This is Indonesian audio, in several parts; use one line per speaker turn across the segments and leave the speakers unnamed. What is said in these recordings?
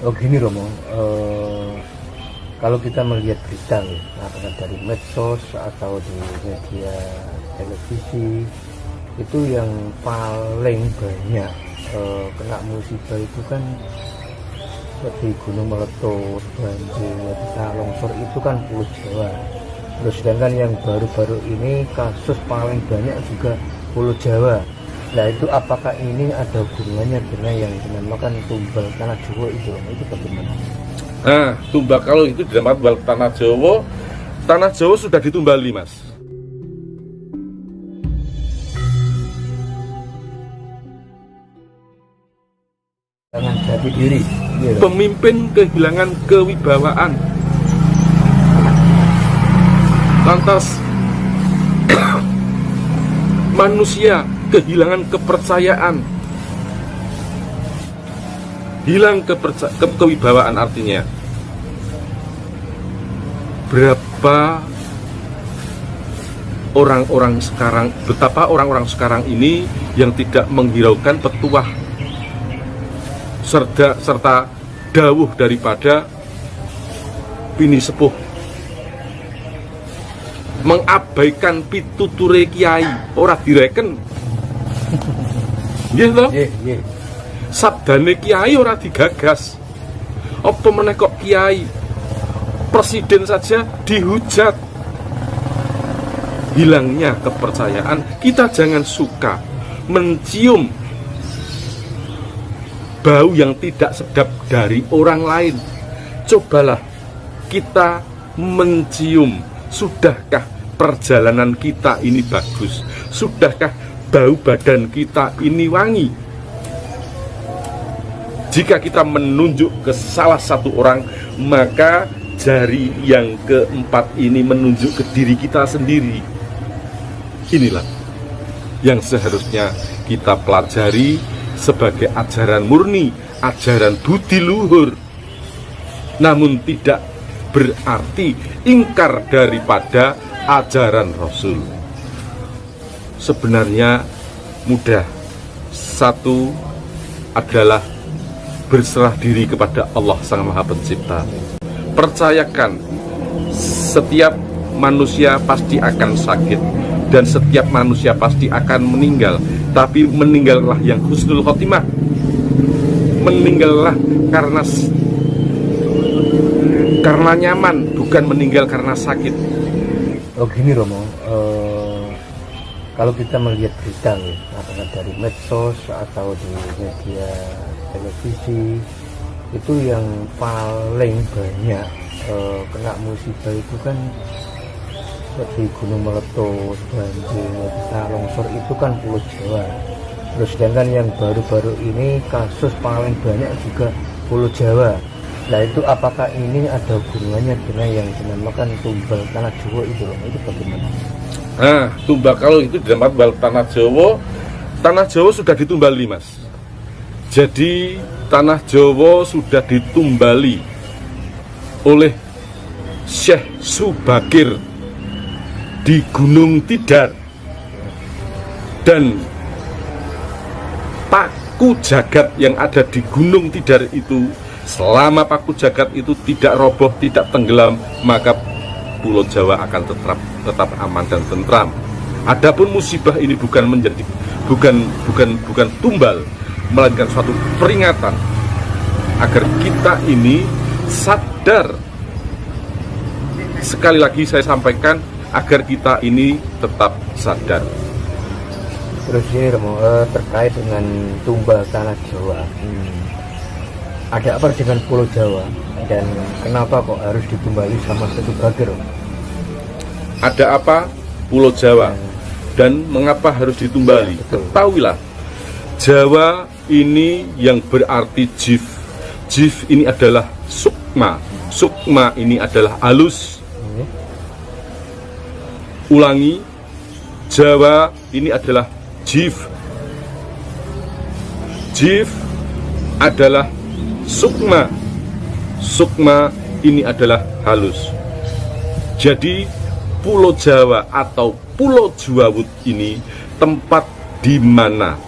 Oh gini Romo, kalau kita melihat berita nih, apakah dari medsos atau di media televisi, itu yang paling banyak kena musibah itu kan seperti gunung meletus, banjir, bisa longsor itu kan Pulau Jawa. Terus sedangkan yang baru-baru ini kasus paling banyak juga Pulau Jawa. Nah itu apakah ini ada hubungannya dengan yang dinamakan tumbal tanah Jawa itu bagaimana?
Nah, tumbal kalau itu dinamakan tanah Jawa sudah ditumbali, Mas.
Dengan jati diri. Gitu.
Pemimpin kehilangan kewibawaan. Lantas manusia kehilangan kepercayaan. Hilang kewibawaan artinya berapa orang-orang sekarang, betapa orang-orang sekarang ini yang tidak menghiraukan petuah serta dawuh daripada bini sepuh, mengabaikan pituture kiai, ora direken. Nggih to?
Nggih.
Sabdane kiai ora digagas. Apa meneh kok kiai, presiden saja dihujat. Hilangnya kepercayaan. Kita jangan suka mencium bau yang tidak sedap dari orang lain. Cobalah kita mencium, sudahkah perjalanan kita ini bagus? Sudahkah bau badan kita ini wangi? Jika kita menunjuk ke salah satu orang, maka jari yang keempat ini menunjuk ke diri kita sendiri. Inilah yang seharusnya kita pelajari sebagai ajaran murni, ajaran budi luhur. Namun tidak berarti ingkar daripada ajaran Rasul. Sebenarnya mudah. Satu adalah berserah diri kepada Allah Sang Maha Pencipta. Percayakan, setiap manusia pasti akan sakit dan setiap manusia pasti akan meninggal. Tapi meninggallah yang husnul khotimah. Meninggallah karena nyaman, bukan meninggal karena sakit.
Oh gini Romo, kalau kita melihat berita nih, apakah dari medsos atau di media televisi, itu yang paling banyak kena musibah itu kan seperti gunung meletus, banjir, bisa longsor itu kan Pulau Jawa. Terus sedangkan yang baru-baru ini kasus paling banyak juga Pulau Jawa. Nah itu apakah ini ada hubungannya dengan yang dinamakan tumbal tanah Jawa itu bagaimana?
Nah, tumbal kalau itu dinamakan tanah Jawa sudah ditumbali, Mas. Jadi tanah Jawa sudah ditumbali oleh Syekh Subakir di Gunung Tidar, dan paku jagat yang ada di Gunung Tidar itu, selama paku jagat itu tidak roboh, tidak tenggelam, maka Pulau Jawa akan tetap aman dan tentram. Adapun musibah ini bukan tumbal, melainkan suatu peringatan agar kita ini sadar. Sekali lagi saya sampaikan, agar kita ini tetap sadar.
Terus ini Romo, terkait dengan tumbal tanah Jawa, ada apa dengan Pulau Jawa dan kenapa kok harus ditumbali sama Syekh Subakir?
Ada apa Pulau Jawa dan mengapa harus ditumbali? Ketahuilah, Jawa ini yang berarti jif. Jif ini adalah sukma. Sukma ini adalah halus. Ulangi, Jawa ini adalah jif. Jif adalah sukma. Sukma ini adalah halus. Jadi Pulau Jawa atau Pulau Juawut ini tempat di mana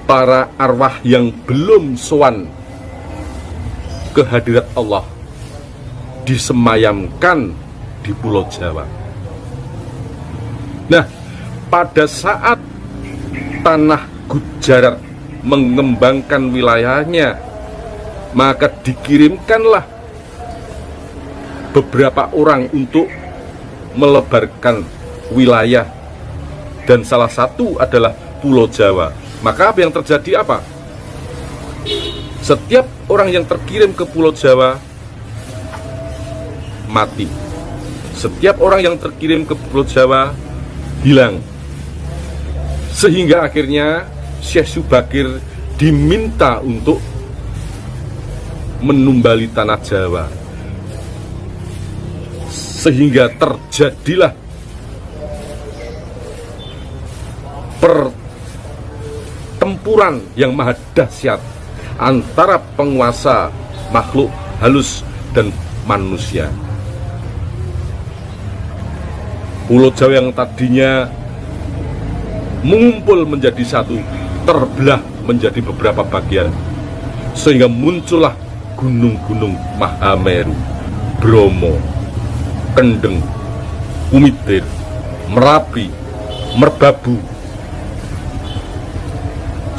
para arwah yang belum sowan kehadirat Allah disemayamkan di Pulau Jawa. Nah, pada saat tanah Gujarat mengembangkan wilayahnya, maka dikirimkanlah beberapa orang untuk melebarkan wilayah, dan salah satu adalah Pulau Jawa. Maka apa yang terjadi apa? Setiap orang yang terkirim ke Pulau Jawa mati. Setiap orang yang terkirim ke Pulau Jawa hilang. Sehingga akhirnya Syekh Subakir diminta untuk menumbali tanah Jawa. Sehingga terjadilah pertempuran yang maha dahsyat antara penguasa makhluk halus dan manusia. Pulau Jawa yang tadinya mengumpul menjadi satu, terbelah menjadi beberapa bagian, sehingga muncullah gunung-gunung Mahameru, Bromo, Kendeng, Kumitir, Merapi, Merbabu,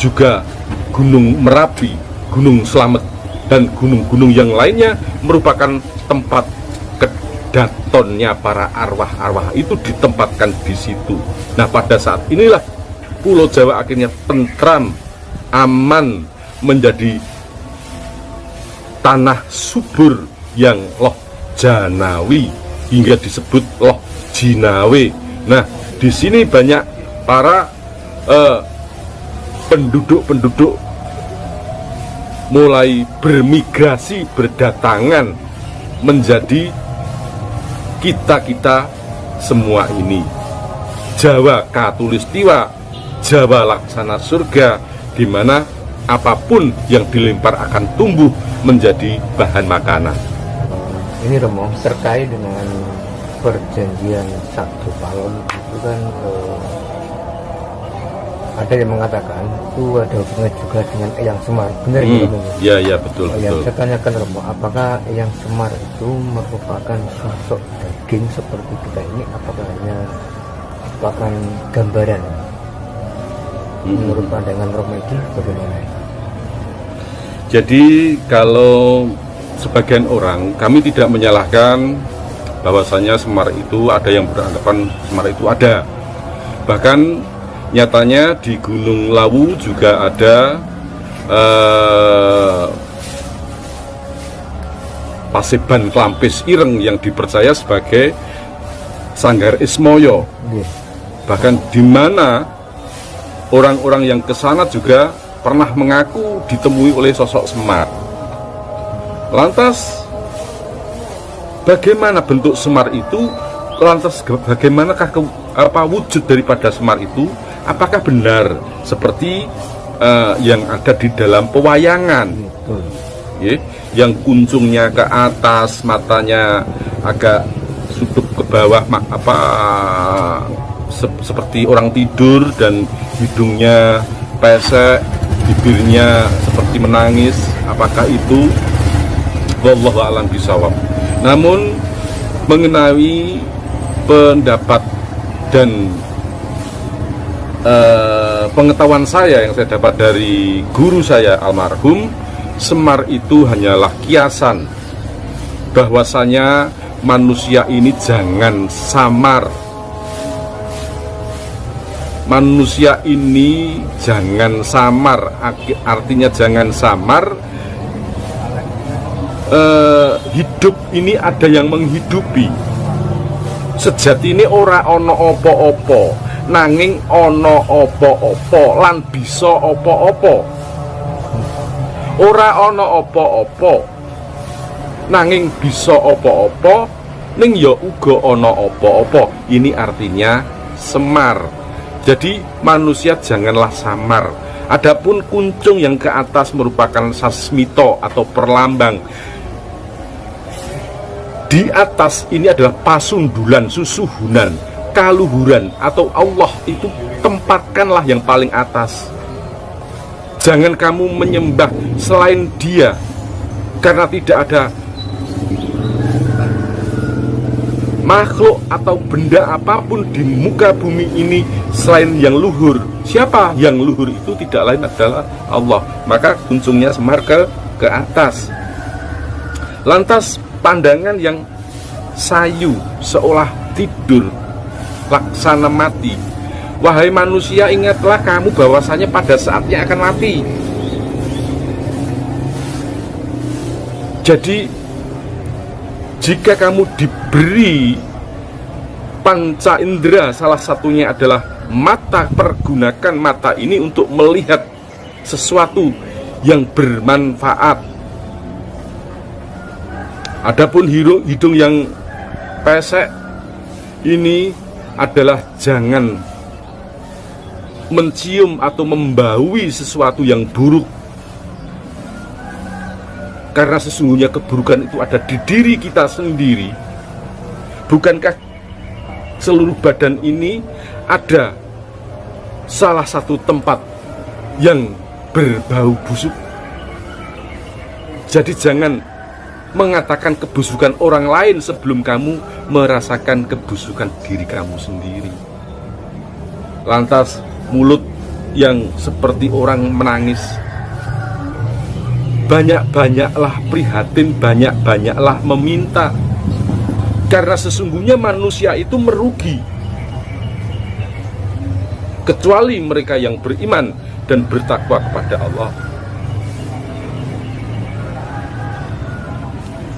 juga Gunung Merapi, Gunung Slamet, dan gunung-gunung yang lainnya merupakan tempat kedatonnya para arwah-arwah itu ditempatkan di situ. Nah, pada saat inilah Pulau Jawa akhirnya tentram, aman, menjadi tanah subur yang loh janawi, hingga disebut loh jinawe. Nah, di sini banyak para penduduk-penduduk mulai bermigrasi, berdatangan menjadi kita-kita semua ini. Jawa Katulistiwa, Jawa Laksana Surga, di mana apapun yang dilempar akan tumbuh menjadi bahan makanan.
Ini Romo, terkait dengan perjanjian Sabtu Palon itu kan ada yang mengatakan itu ada hubungan juga dengan Eyang Semar, benar ya Romo?
Iya, iya, betul, betul.
Saya tanyakan Romo, apakah Eyang Semar itu merupakan sosok daging seperti kita ini, apakah hanya merupakan gambaran? Menurut pandangan Romo itu bagaimana?
Jadi kalau sebagian orang, kami tidak menyalahkan bahwasanya Semar itu ada yang beranggapan Semar itu ada. Bahkan nyatanya di Gunung Lawu juga ada Paseban Klampis Ireng yang dipercaya sebagai Sanggar Ismoyo. Bahkan di mana orang-orang yang kesana juga pernah mengaku ditemui oleh sosok Semar. Lantas bagaimana bentuk Semar itu? Lantas bagaimanakah wujud daripada Semar itu? Apakah benar seperti yang ada di dalam pewayangan? Yang kuncungnya ke atas, matanya agak sudut ke bawah, seperti orang tidur, dan hidungnya pesek, bibirnya seperti menangis. Apakah itu? Wallahu a'lam bishawab. Namun mengenai pendapat dan pengetahuan saya yang saya dapat dari guru saya almarhum, Semar itu hanyalah kiasan, bahwasanya manusia ini jangan samar. Manusia ini jangan samar, artinya jangan samar. Hidup ini ada yang menghidupi. Sejati ini ora ono opo-opo, nanging ono opo-opo lan bisa opo-opo. Ora ono opo-opo, nanging bisa opo-opo, ning ya uga ono opo-opo. Ini artinya Semar. Jadi manusia janganlah samar. Adapun kuncung yang ke atas merupakan sasmito atau perlambang. Di atas ini adalah pasundulan, susuhunan, kaluhuran, atau Allah itu tempatkanlah yang paling atas. Jangan kamu menyembah selain Dia, Karena tidak ada makhluk atau benda apapun di muka bumi ini selain yang luhur. Siapa yang luhur itu? Tidak lain adalah Allah. Maka kuncungnya Semar ke atas. Lantas pandangan yang sayu seolah tidur, laksana mati. Wahai manusia, ingatlah kamu bahwasanya pada saatnya akan mati. Jadi jika kamu diberi panca indera, salah satunya adalah mata, pergunakan mata ini untuk melihat sesuatu yang bermanfaat. Adapun hidung yang pesek ini adalah jangan mencium atau membaui sesuatu yang buruk, karena sesungguhnya keburukan itu ada di diri kita sendiri. Bukankah seluruh badan ini ada salah satu tempat yang berbau busuk? Jadi jangan mengatakan kebusukan orang lain sebelum kamu merasakan kebusukan diri kamu sendiri. Lantas mulut yang seperti orang menangis, banyak-banyaklah prihatin, banyak-banyaklah meminta, karena sesungguhnya manusia itu merugi, kecuali mereka yang beriman dan bertakwa kepada Allah.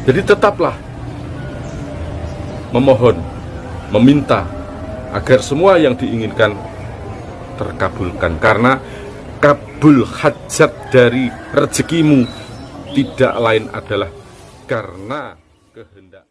Jadi tetaplah memohon, meminta agar semua yang diinginkan terkabulkan, karena kabul hajat dari rezekimu tidak lain adalah karena kehendak